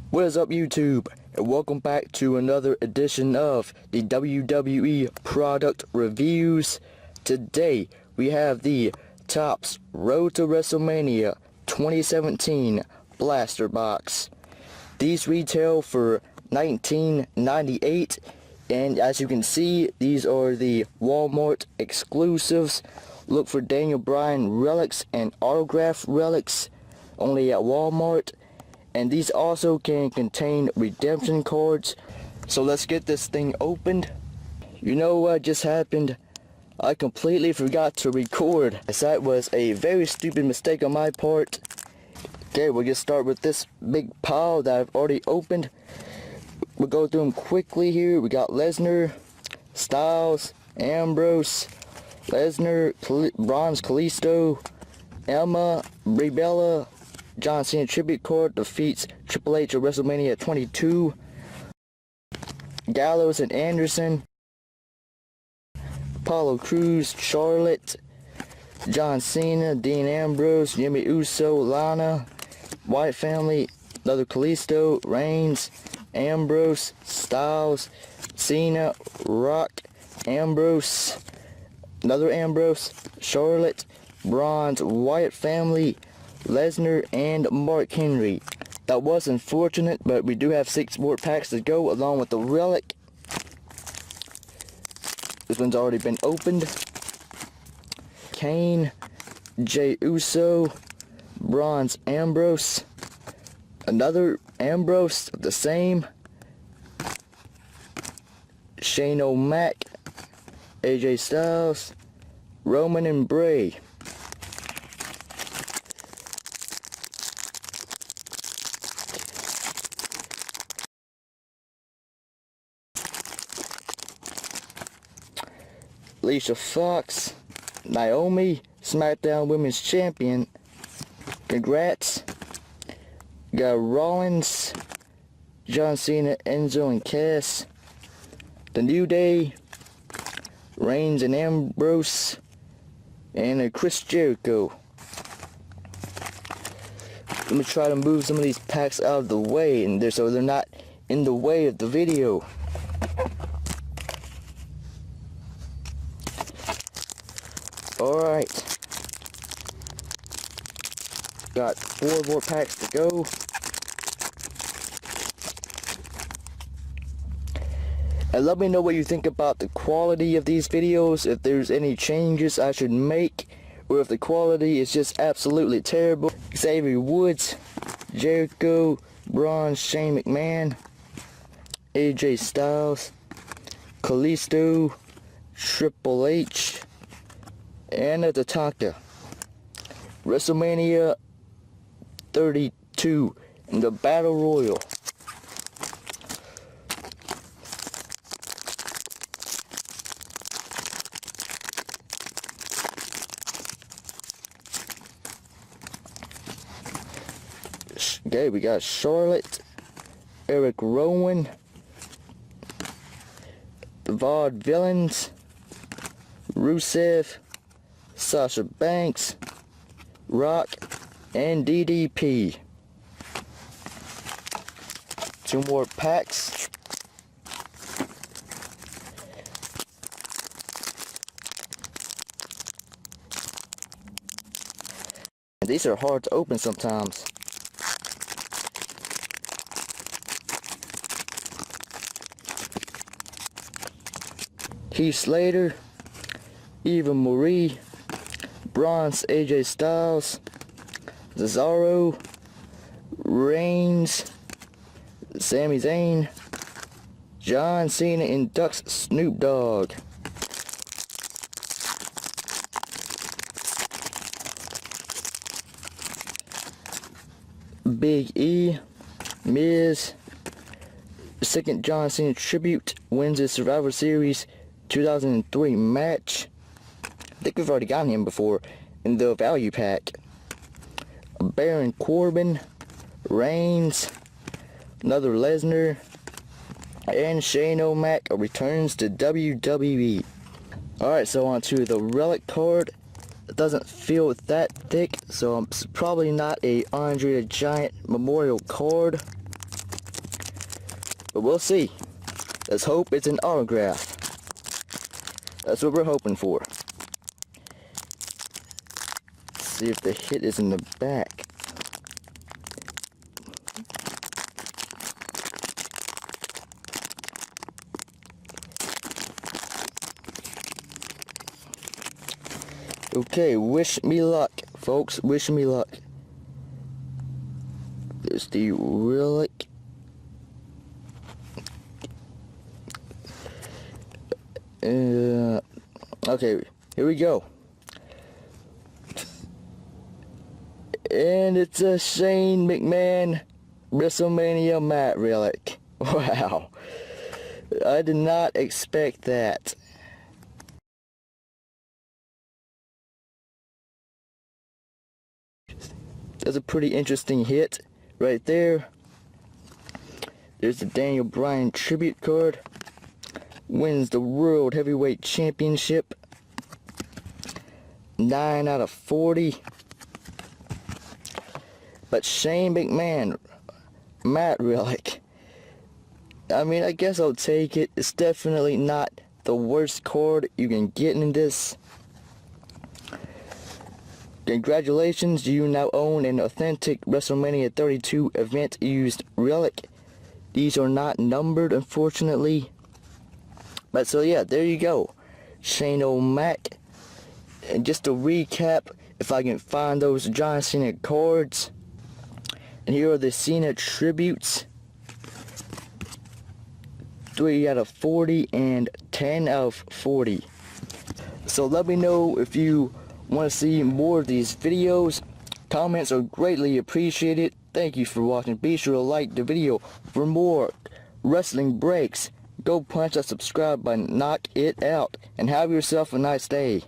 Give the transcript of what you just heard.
What is up, YouTube, and welcome back to another edition of the WWE product reviews. Today we have the Topps Road to WrestleMania 2017 Blaster Box. These retail for $19.98, and as you can see, these are the Walmart exclusives. Look for Daniel Bryan relics and autograph relics only at Walmart. And these also can contain redemption cards. So let's get this thing opened. You know what just happened? I completely forgot to record. That was a very stupid mistake on my part. Okay, we'll just start with this big pile that I've already opened. We'll go through them quickly here. We got Lesnar, Styles, Ambrose, Lesnar, Bronze Kalisto, Emma, Brie Bella, John Cena tribute card defeats Triple H at WrestleMania 22. Gallows and Anderson. Apollo Crews, Charlotte. John Cena, Dean Ambrose, Jimmy Uso, Lana. Wyatt family, another Kalisto, Reigns, Ambrose, Styles, Cena, Rock, Ambrose, another Ambrose, Charlotte, Bronze, Wyatt family, Lesnar, and Mark Henry. That was unfortunate, but we do have 6 more packs to go along with the relic. This one's already been opened. Kane, Jey Uso, Bronze Ambrose, another Ambrose, the same, Shane O'Mac, AJ Styles, Roman and Bray. Alicia Fox, Naomi, SmackDown Women's Champion. Congrats. Got Rollins, John Cena, Enzo, and Cass. The New Day, Reigns and Ambrose, and Chris Jericho. Let me try to move some of these packs out of the way, so they're not in the way of the video. Alright, got 4 more packs to go. And let me know what you think about the quality of these videos, if there's any changes I should make, or if the quality is just absolutely terrible. Xavier Woods, Jericho, Braun, Shane McMahon, AJ Styles, Kalisto, Triple H, and at the Tatanka. WrestleMania 32 in the Battle Royal. Okay, we got Charlotte, Eric Rowan, the Vaudevillains, Rusev, Sasha Banks, Rock, and DDP. 2 more packs. And these are hard to open sometimes. Heath Slater, Eva Marie, Bronze AJ Styles, Cesaro, Reigns, Sami Zayn, John Cena inducts Snoop Dogg. Big E, Miz, second John Cena tribute, wins the Survivor Series 2003 match. I think we've already gotten him before in the value pack. Baron Corbin, Reigns, another Lesnar, and Shane O'Mac returns to WWE. Alright, so on to the relic card. It doesn't feel that thick, so it's probably not a Andre the Giant Memorial card. But we'll see. Let's hope it's an autograph. That's what we're hoping for. Let's see if the hit is in the back. Okay, wish me luck, folks. Wish me luck. There's the relic. Okay, here we go. And it's a Shane McMahon Wrestlemania mat relic. Wow. I did not expect that. That's a pretty interesting hit right there. There's the Daniel Bryan tribute card. Wins the World Heavyweight Championship. 9 out of 40. But Shane McMahon mat relic. I mean, I guess I'll take it. It's definitely not the worst card you can get in this. Congratulations, you now own an authentic WrestleMania 32 event used relic. These are not numbered, unfortunately. But so yeah, there you go. Shane O'Mac. And just to recap, if I can find those John Cena cards. And here are the Cena tributes. 3 out of 40 and 10 out of 40. So let me know if you want to see more of these videos. Comments are greatly appreciated. Thank you for watching. Be sure to like the video for more wrestling breaks. Go punch that subscribe button, knock it out, and have yourself a nice day.